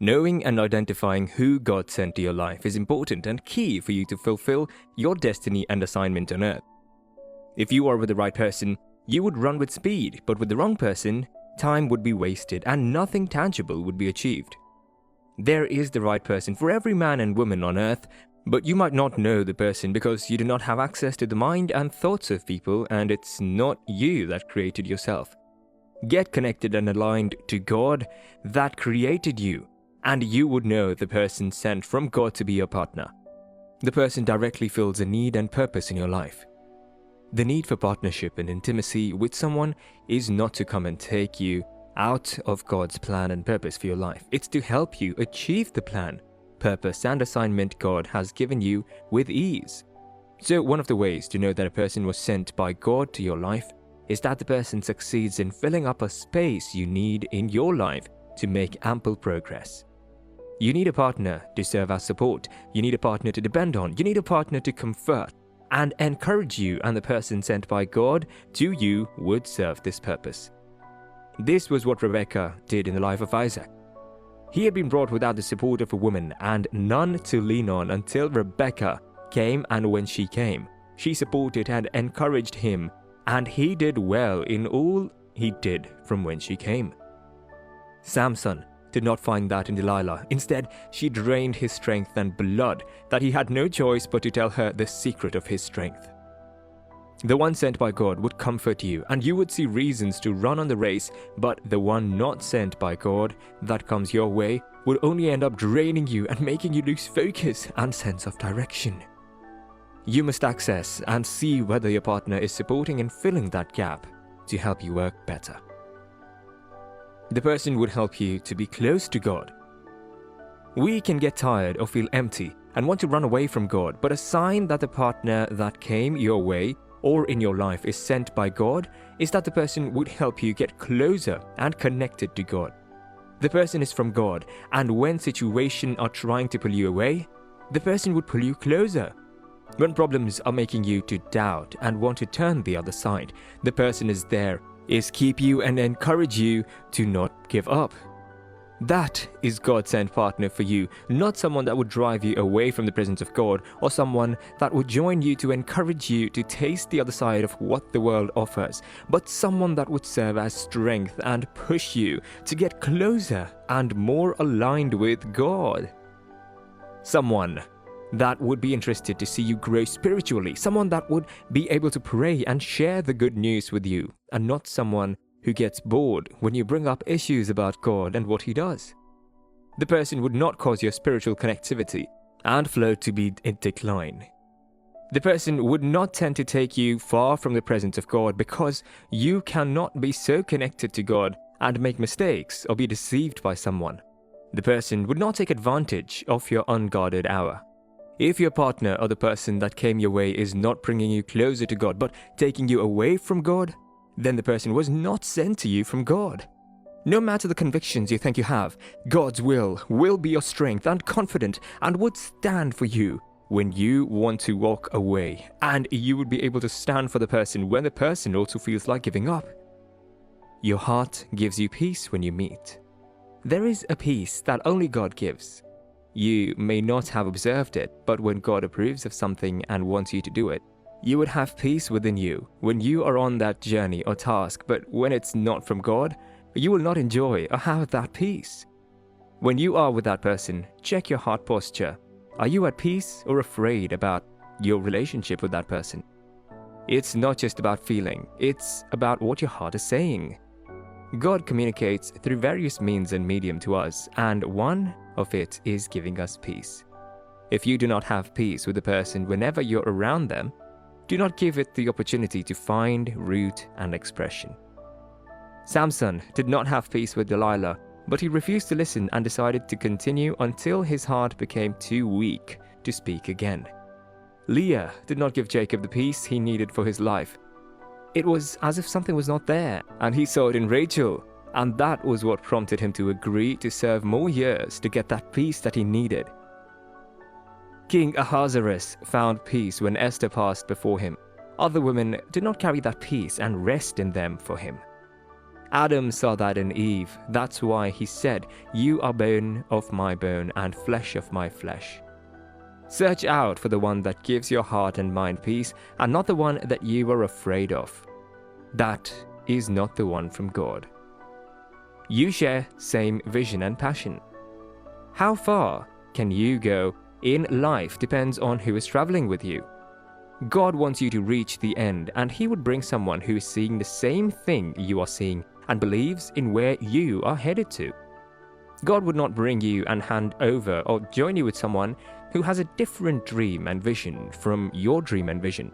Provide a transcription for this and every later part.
Knowing and identifying who God sent to your life is important and key for you to fulfill your destiny and assignment on earth. If you are with the right person, you would run with speed, but with the wrong person, time would be wasted and nothing tangible would be achieved. There is the right person for every man and woman on earth, but you might not know the person because you do not have access to the mind and thoughts of people, and it's not you that created yourself. Get connected and aligned to God that created you, and you would know the person sent from God to be your partner. The person directly fills a need and purpose in your life. The need for partnership and intimacy with someone is not to come and take you out of God's plan and purpose for your life. It's to help you achieve the plan, purpose, and assignment God has given you with ease. So one of the ways to know that a person was sent by God to your life is that the person succeeds in filling up a space you need in your life to make ample progress. You need a partner to serve as support. You need a partner to depend on. You need a partner to comfort and encourage you, and the person sent by God to you would serve this purpose. This was what Rebekah did in the life of Isaac. He had been brought without the support of a woman and none to lean on until Rebekah came, and when she came, she supported and encouraged him, and he did well in all he did from when she came. Samson did not find that in Delilah. Instead, she drained his strength and blood that he had no choice but to tell her the secret of his strength. The one sent by God would comfort you, and you would see reasons to run on the race, but the one not sent by God that comes your way would only end up draining you and making you lose focus and sense of direction. You must access and see whether your partner is supporting and filling that gap to help you work better. The person would help you to be close to God. We can get tired or feel empty and want to run away from God, but a sign that the partner that came your way or in your life is sent by God is that the person would help you get closer and connected to God. The person is from God, and when situations are trying to pull you away, the person would pull you closer. When problems are making you to doubt and want to turn the other side, the person is there, is keep you and encourage you to not give up. That is God's sent partner for you, not someone that would drive you away from the presence of God, or someone that would join you to encourage you to taste the other side of what the world offers, but someone that would serve as strength and push you to get closer and more aligned with God. Someone that would be interested to see you grow spiritually, someone that would be able to pray and share the good news with you, and not someone who gets bored when you bring up issues about God and what He does. The person would not cause your spiritual connectivity and flow to be in decline. The person would not tend to take you far from the presence of God because you cannot be so connected to God and make mistakes or be deceived by someone. The person would not take advantage of your unguarded hour. If your partner or the person that came your way is not bringing you closer to God but taking you away from God, then the person was not sent to you from God. No matter the convictions you think you have, God's will be your strength and confident and would stand for you when you want to walk away, and you would be able to stand for the person when the person also feels like giving up. Your heart gives you peace when you meet. There is a peace that only God gives. You may not have observed it, but when God approves of something and wants you to do it, you would have peace within you when you are on that journey or task, but when it's not from God, you will not enjoy or have that peace. When you are with that person, check your heart posture. Are you at peace or afraid about your relationship with that person? It's not just about feeling, it's about what your heart is saying. God communicates through various means and medium to us, and one of it is giving us peace. If you do not have peace with the person whenever you're around them, do not give it the opportunity to find root and expression. Samson did not have peace with Delilah, but he refused to listen and decided to continue until his heart became too weak to speak again. Leah did not give Jacob the peace he needed for his life. It was as if something was not there, and he saw it in Rachel, and that was what prompted him to agree to serve more years to get that peace that he needed. King Ahasuerus found peace when Esther passed before him. Other women did not carry that peace and rest in them for him. Adam saw that in Eve. That's why he said, "You are bone of my bone and flesh of my flesh." Search out for the one that gives your heart and mind peace, and not the one that you are afraid of. That is not the one from God. You share same vision and passion. How far can you go in life depends on who is traveling with you. God wants you to reach the end, and He would bring someone who is seeing the same thing you are seeing and believes in where you are headed to. God would not bring you and hand over or join you with someone who has a different dream and vision from your dream and vision.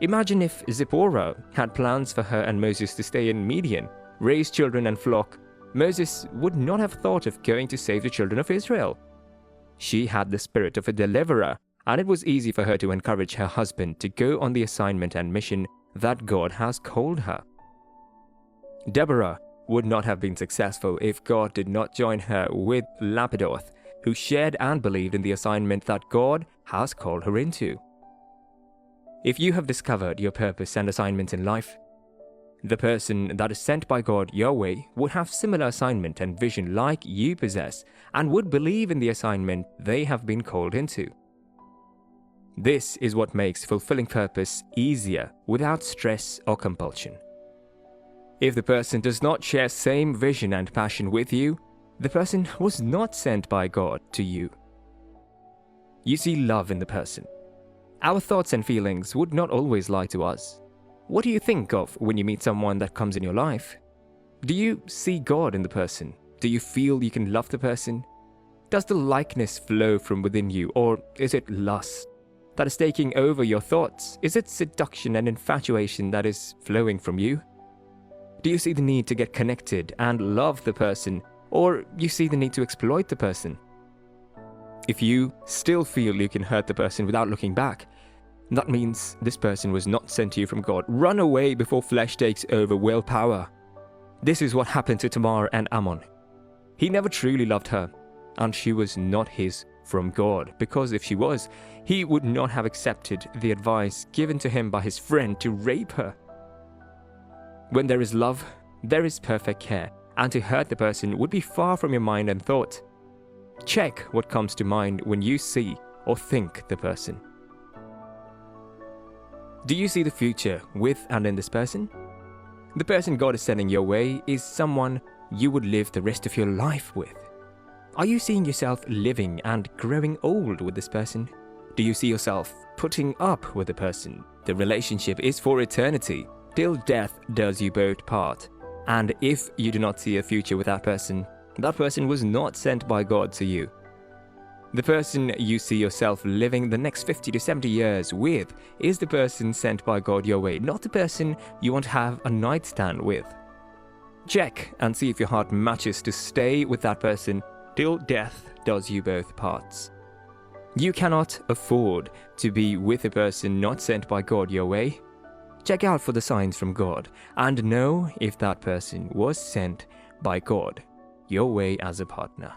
Imagine if Zipporah had plans for her and Moses to stay in Midian, raise children and flock. Moses would not have thought of going to save the children of Israel. She had the spirit of a deliverer, and it was easy for her to encourage her husband to go on the assignment and mission that God has called her. Deborah would not have been successful if God did not join her with Lapidoth, who shared and believed in the assignment that God has called her into. If you have discovered your purpose and assignment in life, the person that is sent by God your way would have similar assignment and vision like you possess and would believe in the assignment they have been called into. This is what makes fulfilling purpose easier without stress or compulsion. If the person does not share same vision and passion with you, the person was not sent by God to you. You see love in the person. Our thoughts and feelings would not always lie to us. What do you think of when you meet someone that comes in your life? Do you see God in the person? Do you feel you can love the person? Does the likeness flow from within you, or is it lust that is taking over your thoughts? Is it seduction and infatuation that is flowing from you? Do you see the need to get connected and love the person, or you see the need to exploit the person? If you still feel you can hurt the person without looking back, that means this person was not sent to you from God. Run away before flesh takes over willpower. This is what happened to Tamar and Ammon. He never truly loved her, and she was not his from God, because if she was, he would not have accepted the advice given to him by his friend to rape her. When there is love, there is perfect care, and to hurt the person would be far from your mind and thought. Check what comes to mind when you see or think the person. Do you see the future with and in this person? The person God is sending your way is someone you would live the rest of your life with. Are you seeing yourself living and growing old with this person? Do you see yourself putting up with the person? The relationship is for eternity, till death does you both part. And if you do not see a future with that person was not sent by God to you. The person you see yourself living the next 50 to 70 years with is the person sent by God your way, not the person you want to have a nightstand with. Check and see if your heart matches to stay with that person till death does you both parts. You cannot afford to be with a person not sent by God your way. Check out for the signs from God and know if that person was sent by God your way as a partner.